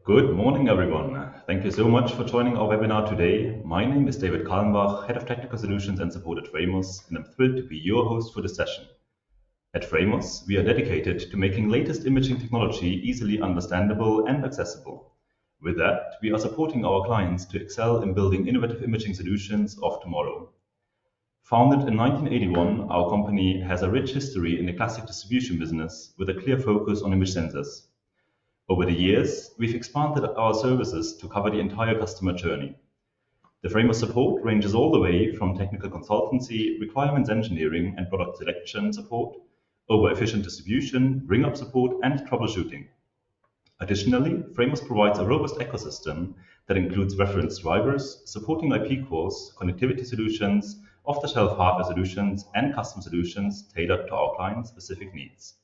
Good morning, everyone. Thank you so much for joining our webinar today. My name is David Kallenbach, Head of Technical Solutions and Support at Framos, and I'm thrilled to be your host for this session. At Framos, we are dedicated to making latest imaging technology easily understandable and accessible. With that, we are supporting our clients to excel in building innovative imaging solutions of tomorrow. Founded in 1981, our company has a rich history in the classic distribution business with a clear focus on image sensors. Over the years, we've expanded our services to cover the entire customer journey. The frame of support ranges all the way from technical consultancy, requirements engineering, and product selection support, over efficient distribution, ring-up support, and troubleshooting. Additionally, Framers provides a robust ecosystem that includes reference drivers, supporting IP cores, connectivity solutions, off-the-shelf hardware solutions, and custom solutions tailored to our clients' specific needs.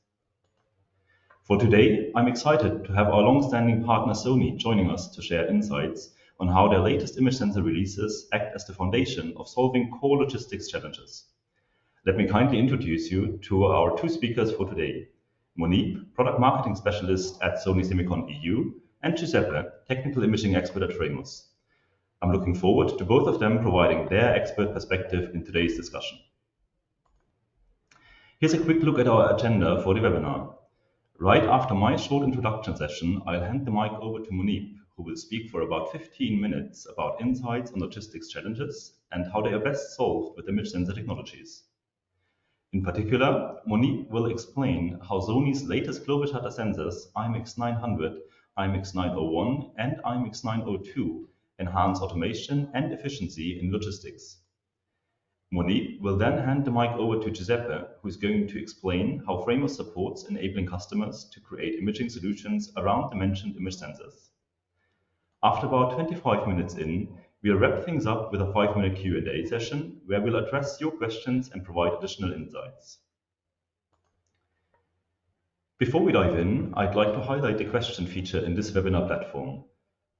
For today, I'm excited to have our long-standing partner Sony joining us to share insights on how their latest image sensor releases act as the foundation of solving core logistics challenges. Let me kindly introduce you to our two speakers for today, Monip, Product Marketing Specialist at Sony Semicon EU, and Giuseppe, Technical Imaging Expert at Framos. I'm looking forward to both of them providing their expert perspective in today's discussion. Here's a quick look at our agenda for the webinar. Right after my short introduction session, I'll hand the mic over to Monip, who will speak for about 15 minutes about insights on logistics challenges and how they are best solved with image sensor technologies. In particular, Monip will explain how Sony's latest global shutter sensors IMX900, IMX901, and IMX902 enhance automation and efficiency in logistics. Monip will then hand the mic over to Giuseppe, who is going to explain how Framos supports enabling customers to create imaging solutions around the mentioned image sensors. After about 25 minutes in, we'll wrap things up with a 5-minute Q&A session where we'll address your questions and provide additional insights. Before we dive in, I'd like to highlight the question feature in this webinar platform.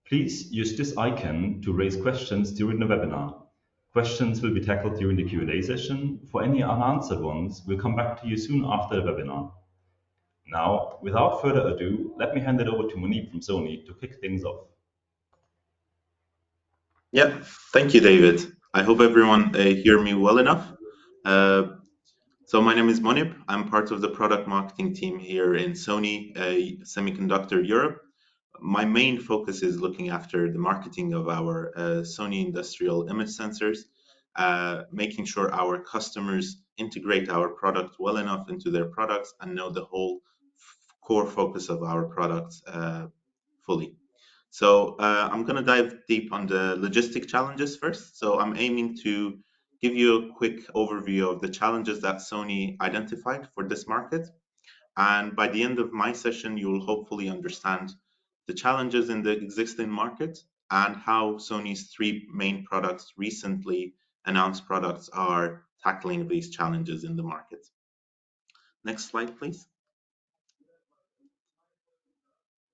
Please use this icon to raise questions during the webinar. Questions will be tackled during the Q&A session. For any unanswered ones, we'll come back to you soon after the webinar. Now, without further ado, let me hand it over to Monip from Sony to kick things off. Yeah, thank you, David. I hope everyone hear me well enough. So my name is Monip. I'm part of the product marketing team here in Sony Semiconductor Europe. My main focus is looking after the marketing of our Sony industrial image sensors, making sure our customers integrate our product well enough into their products and know the whole core focus of our products fully. So I'm going to dive deep on the logistic challenges first. So I'm aiming to give you a quick overview of the challenges that Sony identified for this market. And by the end of my session, you will hopefully understand the challenges in the existing market and how Sony's 3 main products, recently announced products, are tackling these challenges in the market. Next slide, please.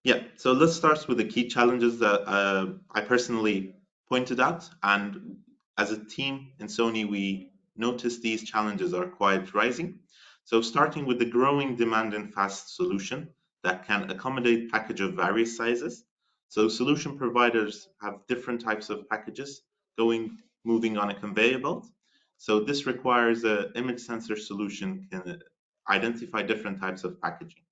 Yeah, so let's start with the key challenges that I personally pointed out. And as a team in Sony, we noticed these challenges are quite rising. So starting with the growing demand in fast solution that can accommodate package of various sizes. So solution providers have different types of packages moving on a conveyor belt. So this requires an image sensor solution can identify different types of packaging.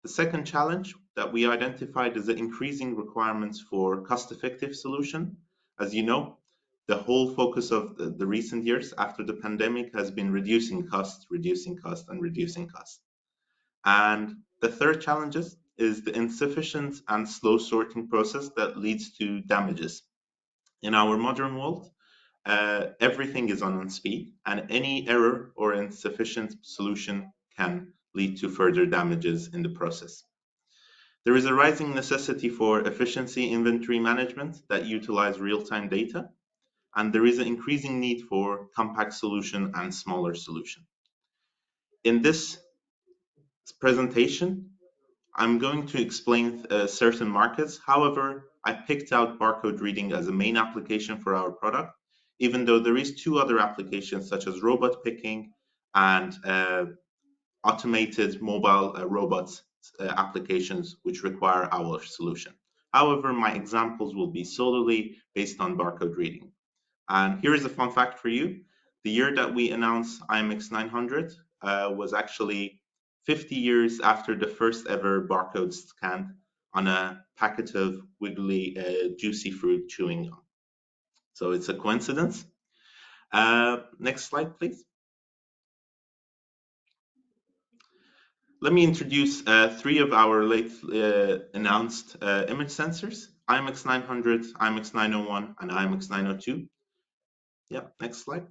The second challenge that we identified is the increasing requirements for cost-effective solution. As you know, the whole focus of the recent years after the pandemic has been reducing costs. And the third challenge is the insufficient and slow sorting process that leads to damages. In our modern world, everything is on speed, and any error or insufficient solution can lead to further damages in the process. There is a rising necessity for efficiency inventory management that utilize real-time data, and there is an increasing need for compact solution and smaller solution. In this presentation, I'm going to explain certain markets. However, I picked out barcode reading as a main application for our product, even though there is 2 other applications such as robot picking and automated mobile robots applications which require our solution. However, my examples will be solely based on barcode reading. And here is a fun fact for you. The year that we announced IMX900 was actually 50 years after the first ever barcode scan on a packet of wiggly, juicy fruit chewing gum. So it's a coincidence. Next slide, please. Let me introduce three of our late announced image sensors: IMX900, IMX901, and IMX902. Yep, next slide.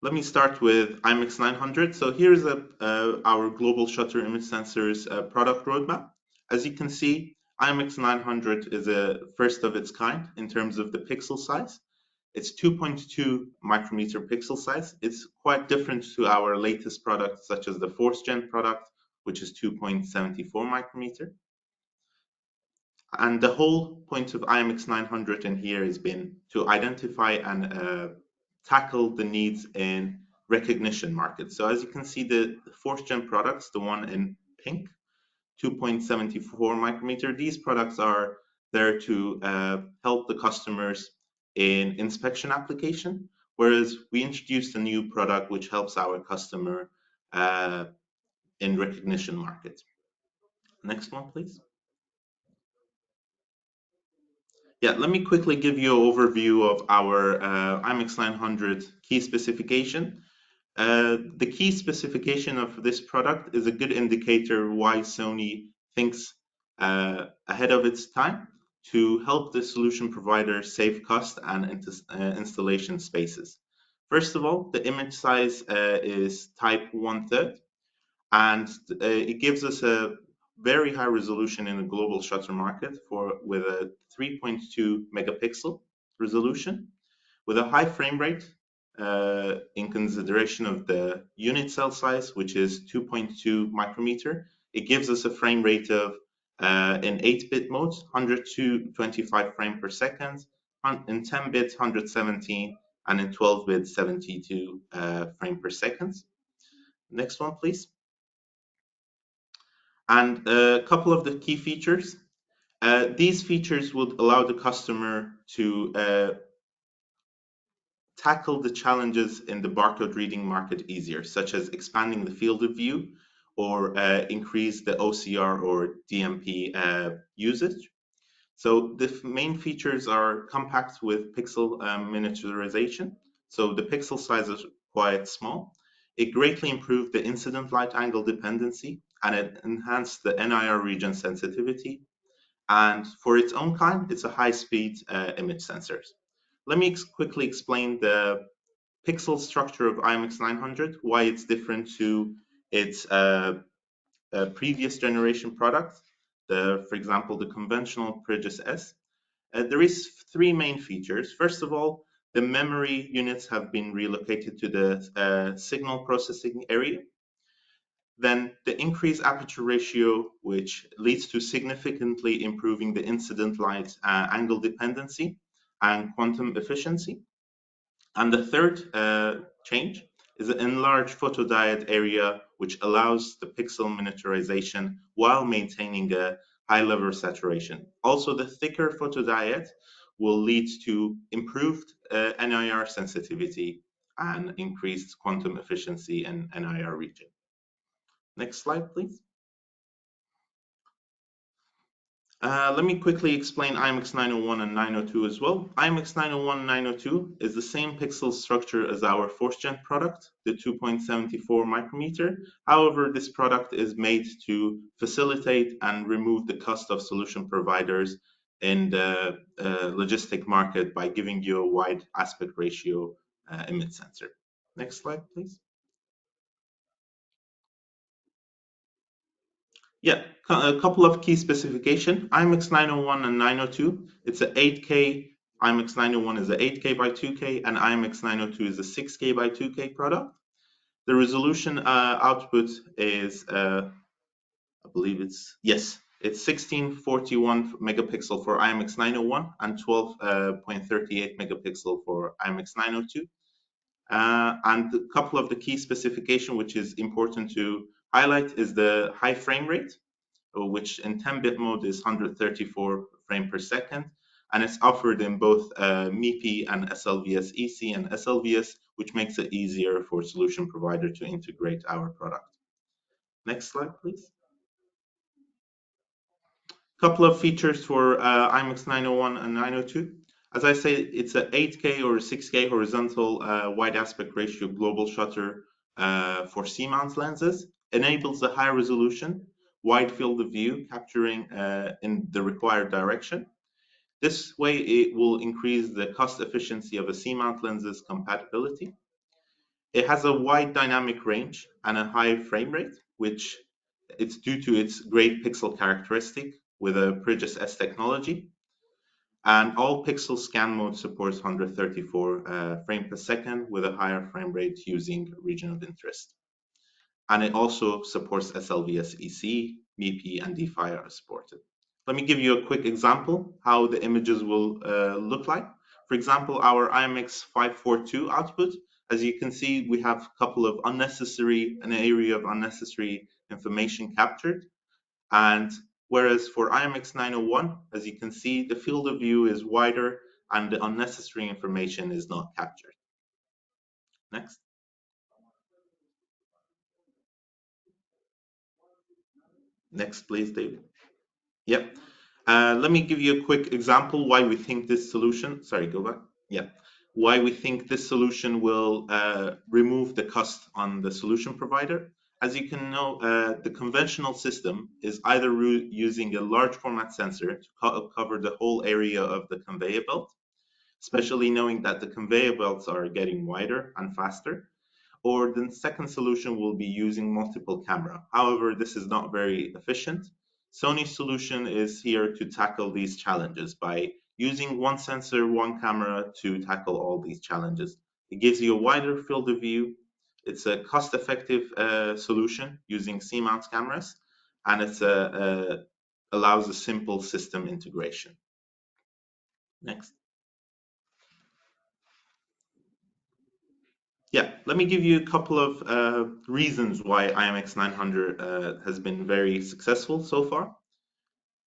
Let me start with IMX900. So here's our global shutter image sensors product roadmap. As you can see, IMX900 is a first of its kind in terms of the pixel size. It's 2.2 micrometer pixel size. It's quite different to our latest products, such as the 4th gen product, which is 2.74 micrometer. And the whole point of IMX900 in here has been to identify and tackle the needs in recognition markets. So as you can see, the 4th gen products, the one in pink, 2.74 micrometer, these products are there to help the customers in inspection application, whereas we introduced a new product which helps our customer in recognition market. Next one, please. Yeah, let me quickly give you an overview of our IMX900 key specification. The key specification of this product is a good indicator why Sony thinks ahead of its time to help the solution provider save cost and installation spaces. First of all, the image size is type 1/3, and it gives us a very high resolution in the global shutter market with a 3.2 megapixel resolution with a high frame rate in consideration of the unit cell size, which is 2.2 micrometer. It gives us a frame rate of in 8-bit modes, 125 frames per second, in 10 bits, 117, and in 12 bits, 72 frames per second. Next one, please. And a couple of the key features. These features would allow the customer to tackle the challenges in the barcode reading market easier, such as expanding the field of view or increase the OCR or DMP usage. So the main features are compact with pixel miniaturization. So the pixel size is quite small. It greatly improved the incident light angle dependency, and it enhanced the NIR region sensitivity. And for its own kind, it's a high-speed image sensor. Let me quickly explain the pixel structure of IMX900, why it's different to its previous generation product, for example, the conventional Progis S. There is three main features. First of all, the memory units have been relocated to the signal processing area. Then the increased aperture ratio, which leads to significantly improving the incident light angle dependency and quantum efficiency. And the third change is an enlarged photodiode area, which allows the pixel miniaturization while maintaining a high level of saturation. Also, the thicker photodiode will lead to improved NIR sensitivity and increased quantum efficiency in NIR region. Next slide, please. Let me quickly explain IMX901 and 902 as well. IMX901 and 902 is the same pixel structure as our 4th gen product, the 2.74 micrometer. However, this product is made to facilitate and remove the cost of solution providers in the logistic market by giving you a wide aspect ratio image sensor. Next slide, please. Yeah, a couple of key specification. IMX901 and 902, it's an 8K. IMX901 is a 8K by 2K, and IMX902 is a 6K by 2K product. The resolution output is, I believe it's 1641 megapixel for IMX901 and 12.38 megapixel for IMX902. And a couple of the key specification, which is important to Highlight is the high frame rate, which in 10-bit mode is 134 frame per second, and it's offered in both MIPI and SLVS EC and SLVS, which makes it easier for solution provider to integrate our product. Next slide, please. Couple of features for IMX901 and 902. As I say, it's a 8K or 6K horizontal wide aspect ratio global shutter for C-mount lenses. Enables a high resolution, wide field of view, capturing in the required direction. This way, it will increase the cost efficiency of a C-mount lens's compatibility. It has a wide dynamic range and a high frame rate, which it's due to its great pixel characteristic with a Prigis S technology. And all pixel scan mode supports 134 frame per second with a higher frame rate using region of interest. And it also supports SLVS EC, MIPI, and DPI are supported. Let me give you a quick example how the images will look like. For example, our IMX542 output, as you can see, we have a couple of an area of unnecessary information captured. And whereas for IMX901, as you can see, the field of view is wider and the unnecessary information is not captured. Next. Next, please, David. Yep. Let me give you a quick example why we think this solution, sorry, go back. Yeah. Why we think this solution will remove the cost on the solution provider. As you can know, the conventional system is either using a large format sensor to cover the whole area of the conveyor belt, especially knowing that the conveyor belts are getting wider and faster, or the second solution will be using multiple camera. However, this is not very efficient. Sony's solution is here to tackle these challenges by using one sensor, one camera to tackle all these challenges. It gives you a wider field of view. It's a cost-effective solution using C-mount cameras, and it allows a simple system integration. Next. Yeah, let me give you a couple of reasons why IMX900 has been very successful so far.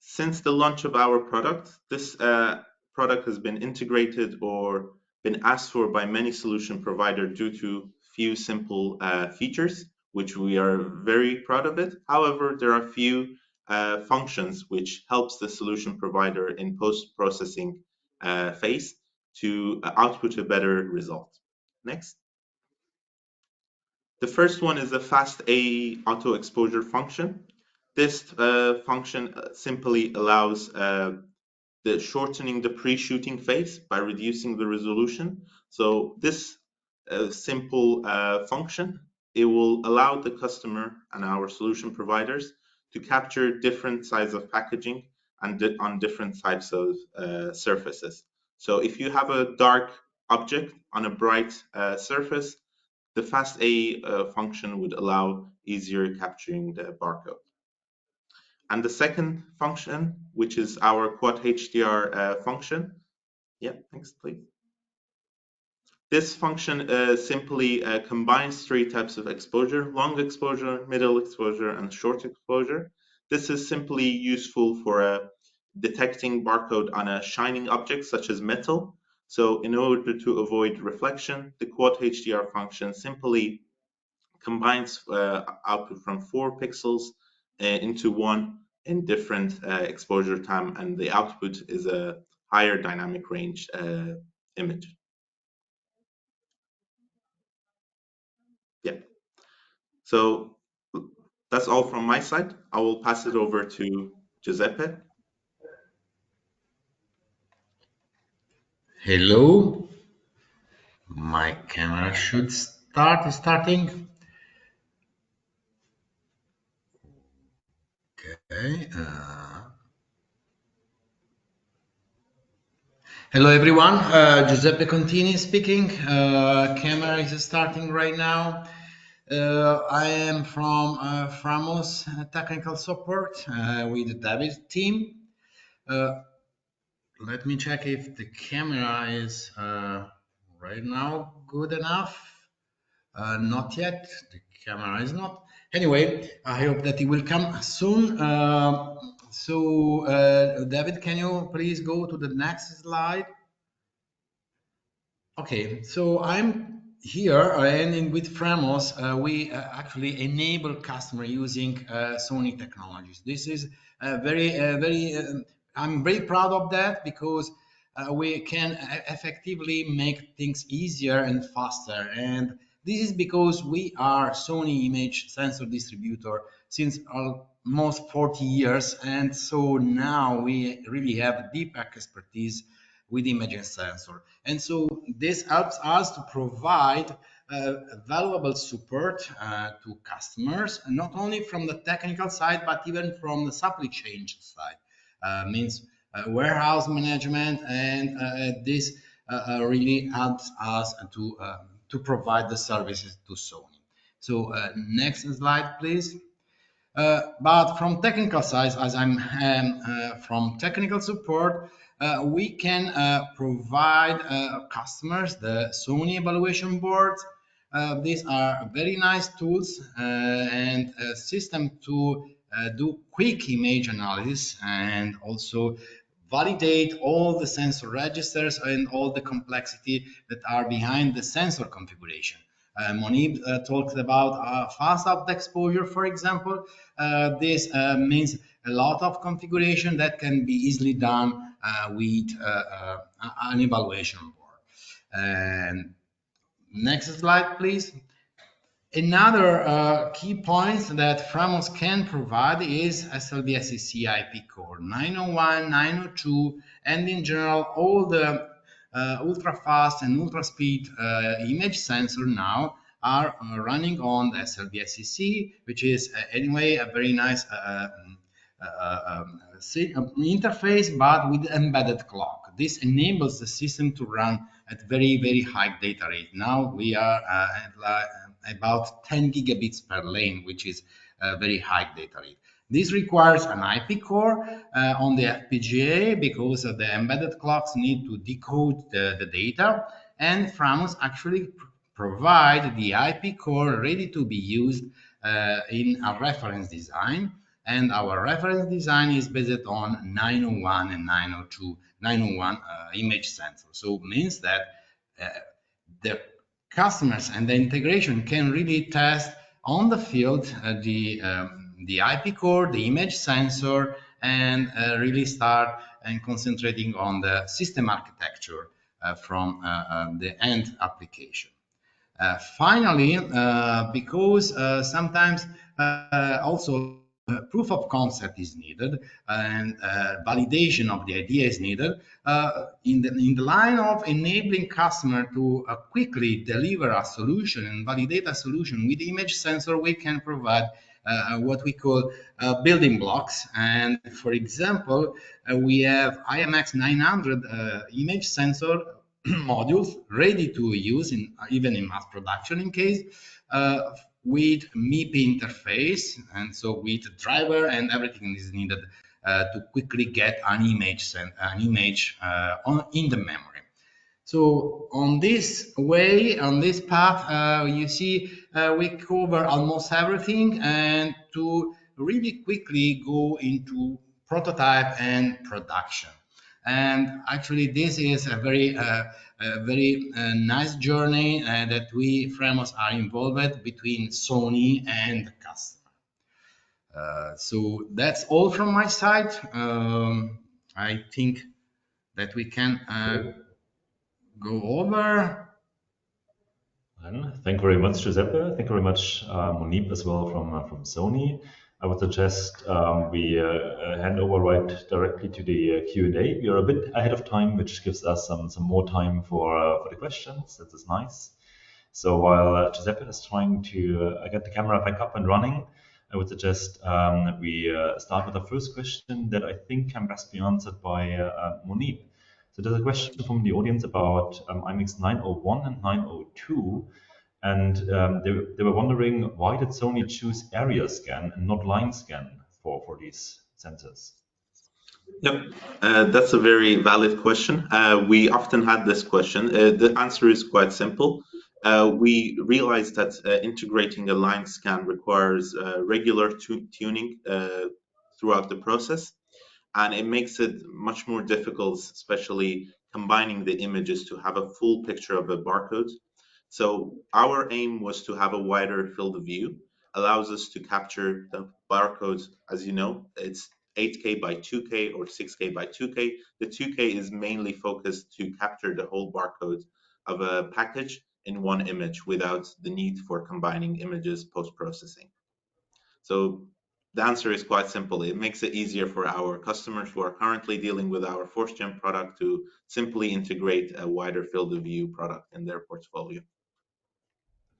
Since the launch of our product, this product has been integrated or been asked for by many solution providers due to few simple features, which we are very proud of it. However, there are few functions which helps the solution provider in post-processing phase to output a better result. Next. The first one is the fast AE auto exposure function. This function simply allows the shortening the pre-shooting phase by reducing the resolution. So this simple function, it will allow the customer and our solution providers to capture different sizes of packaging and on different types of surfaces. So if you have a dark object on a bright surface, the fast AE function would allow easier capturing the barcode. And the second function, which is our quad HDR function. Yeah, next please. This function simply combines three types of exposure: long exposure, middle exposure, and short exposure. This is simply useful for detecting barcode on a shining object such as metal. So in order to avoid reflection, the quad HDR function simply combines output from 4 pixels into one in different exposure time, and the output is a higher dynamic range image. Yeah. So that's all from my side. I will pass it over to Giuseppe. Hello, my camera should start starting. Okay. Hello everyone, Giuseppe Contini speaking. Camera is starting right now. I am from Framos Technical Support with David team. Let me check if the camera is right now good enough. Not yet, the camera is not. Anyway, I hope that it will come soon. David, can you please go to the next slide? Okay, so I'm here and with Framos, we actually enable customer using Sony technologies. This is I'm very proud of that because we can effectively make things easier and faster. And this is because we are Sony image sensor distributor since almost 40 years. And so now we really have deep expertise with imaging sensor. And so this helps us to provide valuable support to customers, not only from the technical side, but even from the supply chain side. Means warehouse management, and this really helps us to provide the services to Sony. So next slide, please. But from technical side, as I'm from technical support, we can provide customers the Sony evaluation boards. These are very nice tools and a system to do quick image analysis and also validate all the sensor registers and all the complexity that are behind the sensor configuration. Monib talked about fast out exposure, for example. This means a lot of configuration that can be easily done with an evaluation board. And next slide, please. Another key point that Framos can provide is SLB-SEC IP core 901, 902, and in general all the ultra fast and ultra speed image sensor now are running on the SLB-SEC, which is anyway a very nice interface, but with embedded clock. This enables the system to run at very high data rate. Now we are at about 10 gigabits per lane, which is a very high data rate. This requires an IP core on the FPGA because the embedded clocks need to decode the data, and Framos actually provide the IP core ready to be used in a reference design. And our reference design is based on 901 and 902, 901 image sensor. So it means that the customers and the integration can really test on the field the IP core, the image sensor, and really start and concentrating on the system architecture from the end application. Finally, because sometimes also proof of concept is needed and validation of the idea is needed, in the line of enabling customer to quickly deliver a solution and validate a solution with image sensor, we can provide what we call building blocks. And for example, we have IMX900 image sensor modules ready to use even in mass production in case with MIP interface, and so with driver and everything is needed to quickly get an image in the memory. So on this way, on this path, you see we cover almost everything, and to really quickly go into prototype and production. And actually, this is a very nice journey that we Framos are involved between Sony and the customer. So that's all from my side. I think that we can go over. Thank you very much, Giuseppe. Thank you very much, Monib, as well from Sony. I would suggest we hand over right directly to the Q&A. We are a bit ahead of time, which gives us some more time for the questions. That is nice. So while Giuseppe is trying to get the camera back up and running, I would suggest we start with the first question that I think can best be answered by Monib. So there's a question from the audience about IMX901 and 902. And they were wondering, why did Sony choose area scan and not line scan for these sensors? Yep, that's a very valid question. We often had this question. The answer is quite simple. we realized that integrating a line scan requires regular tuning throughout the process, and it makes it much more difficult, especially combining the images to have a full picture of a barcode. So our aim was to have a wider field of view, allows us to capture the barcodes. As you know, it's 8K by 2K or 6K by 2K. The 2K is mainly focused to capture the whole barcode of a package in one image without the need for combining images post-processing. So the answer is quite simple. It makes it easier for our customers who are currently dealing with our fourth gen product to simply integrate a wider field of view product in their portfolio.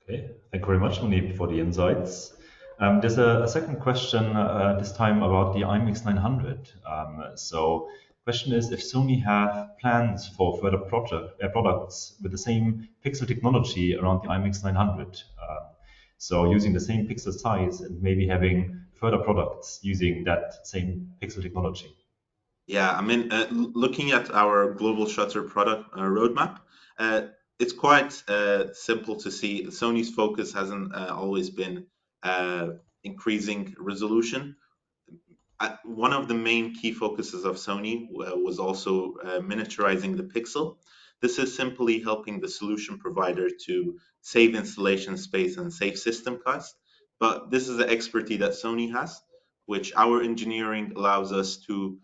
Okay, thank you very much, Munib, for the insights. There's a second question, this time about the IMX900. So, question is if Sony have plans for further products with the same pixel technology around the IMX900. So, using the same pixel size and maybe having further products using that same pixel technology. Yeah, I mean, looking at our global shutter product roadmap, it's quite simple to see. Sony's focus hasn't always been uh, increasing resolution. One of the main key focuses of Sony was also miniaturizing the pixel. This is simply helping the solution provider to save installation space and save system cost. But this is the expertise that Sony has, which our engineering allows us to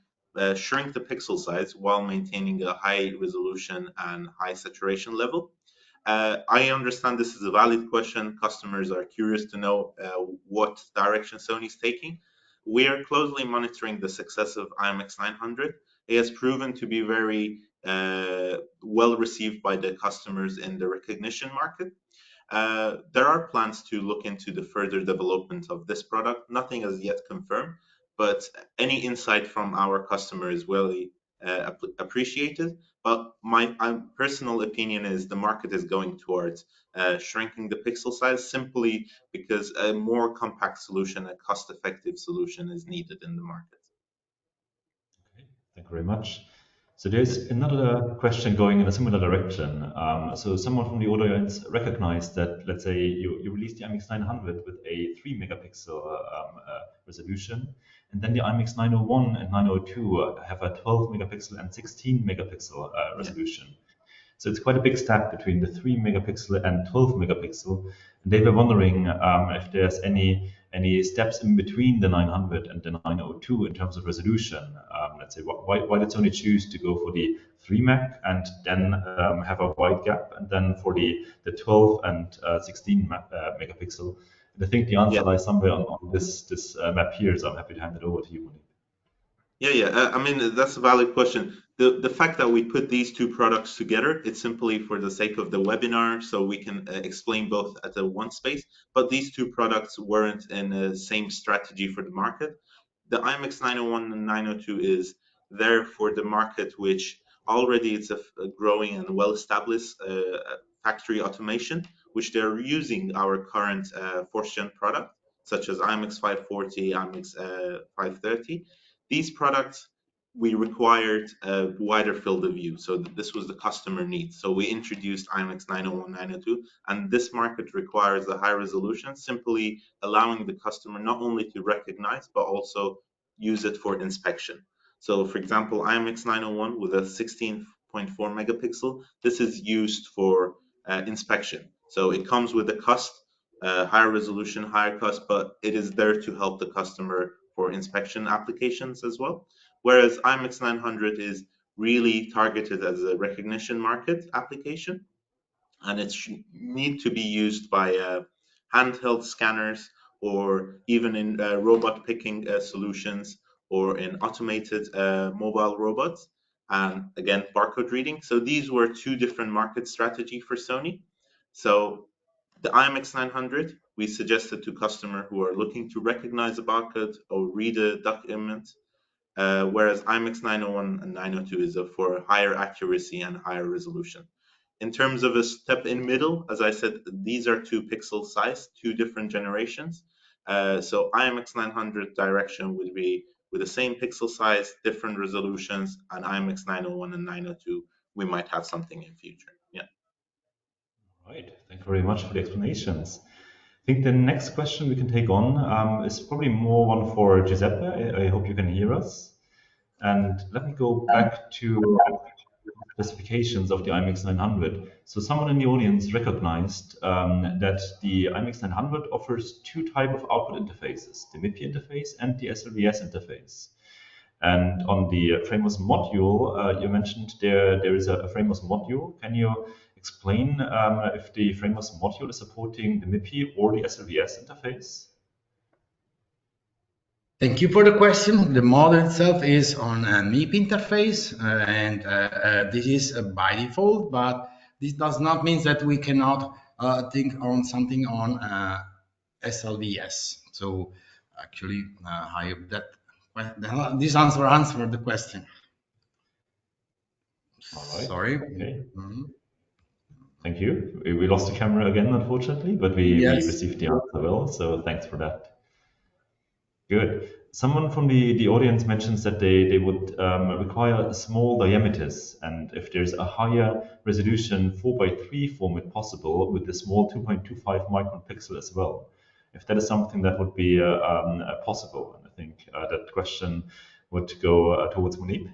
shrink the pixel size while maintaining a high resolution and high saturation level. I understand this is a valid question. Customers are curious to know what direction Sony is taking. We are closely monitoring the success of IMX900. It has proven to be very well received by the customers in the recognition market. There are plans to look into the further development of this product. Nothing is yet confirmed, but any insight from our customer is really appreciated. But my personal opinion is the market is going towards shrinking the pixel size simply because a more compact solution, a cost-effective solution is needed in the market. Okay, thank you very much. So there's another question going in a similar direction. So someone from the audience recognized that, let's say, you released the IMX900 with a 3 megapixel resolution, and then the IMX901 and 902 have a 12 megapixel and 16 megapixel Yeah. resolution. So it's quite a big step between the 3 megapixel and 12 megapixel. And they were wondering if there's any steps in between the 900 and the 902 in terms of resolution. Let's say, why did Sony choose to go for the 3 meg and then have a wide gap, and then for the 12 and 16 megapixel? And I think the answer Yeah. lies somewhere on this map here, so I'm happy to hand it over to you, Monique. Yeah. I mean, that's a valid question. The fact that we put these two products together, it's simply for the sake of the webinar, so we can explain both at the one space. But these two products weren't in the same strategy for the market. The IMX 901 and 902 is there for the market, which already it's a growing and well-established factory automation, which they're using our current fourth gen product, such as IMX 540, IMX 530. These products, we required a wider field of view. So this was the customer need. So we introduced IMX 901, 902, and this market requires a high resolution, simply allowing the customer not only to recognize, but also use it for inspection. So for example, IMX 901 with a 16.4 megapixel, this is used for inspection. So it comes with a cost, higher resolution, higher cost, but it is there to help the customer for inspection applications as well. Whereas IMX 900 is really targeted as a recognition market application, and it need to be used by handheld scanners or even in robot picking solutions or in automated mobile robots, and again barcode reading. So these were two different market strategy for Sony. So the IMX 900 we suggested to customers who are looking to recognize a barcode or read a document, whereas IMX 901 and 902 is for higher accuracy and higher resolution. In terms of a step in middle, as I said, these are two pixel size, two different generations. So IMX 900 direction would be with the same pixel size, different resolutions, and IMX 901 and 902, we might have something in future. Yeah. Right, thank you very much for the explanations. I think the next question we can take on is probably more one for Giuseppe. I hope you can hear us. And let me go back to specifications of the IMX900. So someone in the audience recognized that the IMX900 offers two types of output interfaces, the MIPI interface and the SLVS interface. And on the Framers module, you mentioned there is a Framers module. Can you explain if the Framers module is supporting the MIPI or the SLVS interface? Thank you for the question. The model itself is on a MIPI interface, and this is by default, but this does not mean that we cannot think on something on SLVS. So actually, I hope that this answered the question. All right. Sorry. Okay. Thank you. We lost the camera again, unfortunately, but we received the answer well, so thanks for that. Good. Someone from the audience mentions that they would require small diameters, and if there's a higher resolution 4:3 format possible with the small 2.25 micron pixel as well. If that is something that would be possible, and I think that question would go towards Munib.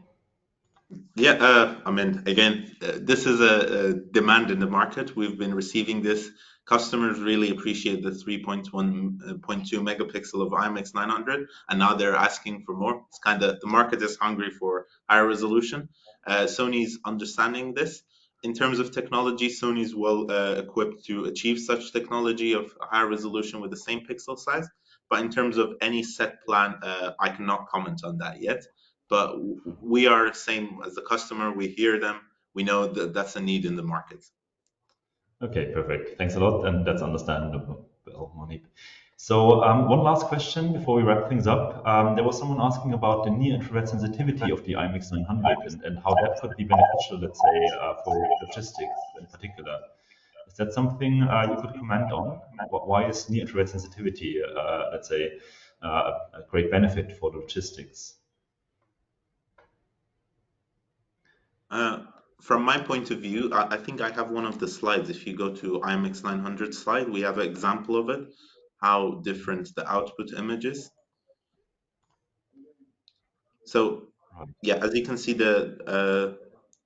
Yeah, I mean, again, this is a demand in the market. We've been receiving this. Customers really appreciate the 3.1.2 megapixel of IMX900, and now they're asking for more. It's kind of the market is hungry for higher resolution. Sony's understanding this. In terms of technology, Sony's well equipped to achieve such technology of higher resolution with the same pixel size. But in terms of any set plan, I cannot comment on that yet. But we are same as the customer. We hear them. We know that that's a need in the market. Okay, perfect. Thanks a lot, and that's understandable, Monip. So one last question before we wrap things up. There was someone asking about the near-infrared sensitivity of the IMX900 and how that could be beneficial, let's say, for logistics in particular. Is that something you could comment on? Why is near-infrared sensitivity, let's say, a great benefit for logistics? From my point of view, I think I have one of the slides. If you go to IMX900 slide, we have an example of it, how different the output image is. So yeah, as you can see, the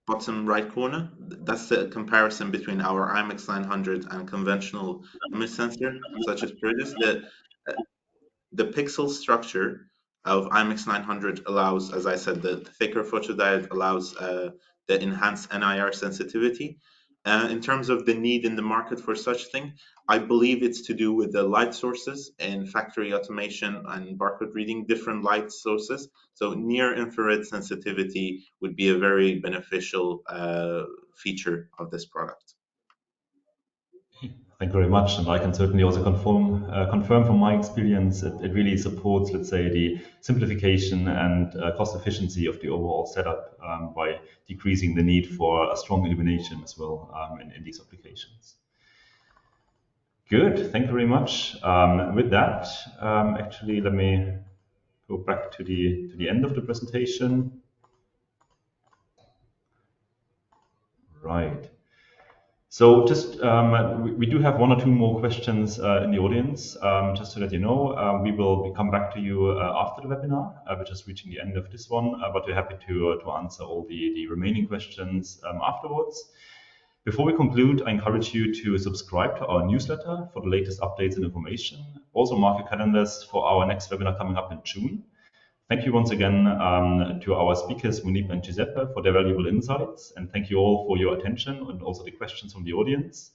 bottom right corner, that's the comparison between our IMX900 and conventional image sensor, such as Prius. The pixel structure of IMX900 allows, as I said, the thicker photodiode allows the enhanced NIR sensitivity. In terms of the need in the market for such thing, I believe it's to do with the light sources and factory automation and barcode reading, different light sources. So near infrared sensitivity would be a very beneficial feature of this product. Thank you very much, and I can certainly also confirm from my experience, it really supports, let's say, the simplification and cost efficiency of the overall setup by decreasing the need for a strong illumination as well in these applications. Good, thank you very much. With that, actually, let me go back to the end of the presentation. Right. So just, we do have one or two more questions in the audience. Just to let you know, we will come back to you after the webinar. We're just reaching the end of this one, but we're happy to answer all the remaining questions afterwards. Before we conclude, I encourage you to subscribe to our newsletter for the latest updates and information. Also mark your calendars for our next webinar coming up in June. Thank you once again to our speakers, Munib and Giuseppe, for their valuable insights. And thank you all for your attention and also the questions from the audience.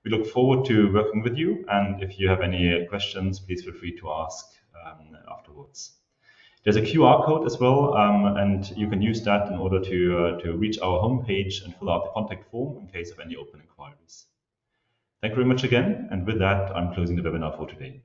We look forward to working with you. And if you have any questions, please feel free to ask afterwards. There's a QR code as well, and you can use that in order to reach our homepage and fill out the contact form in case of any open inquiries. Thank you very much again. And with that, I'm closing the webinar for today.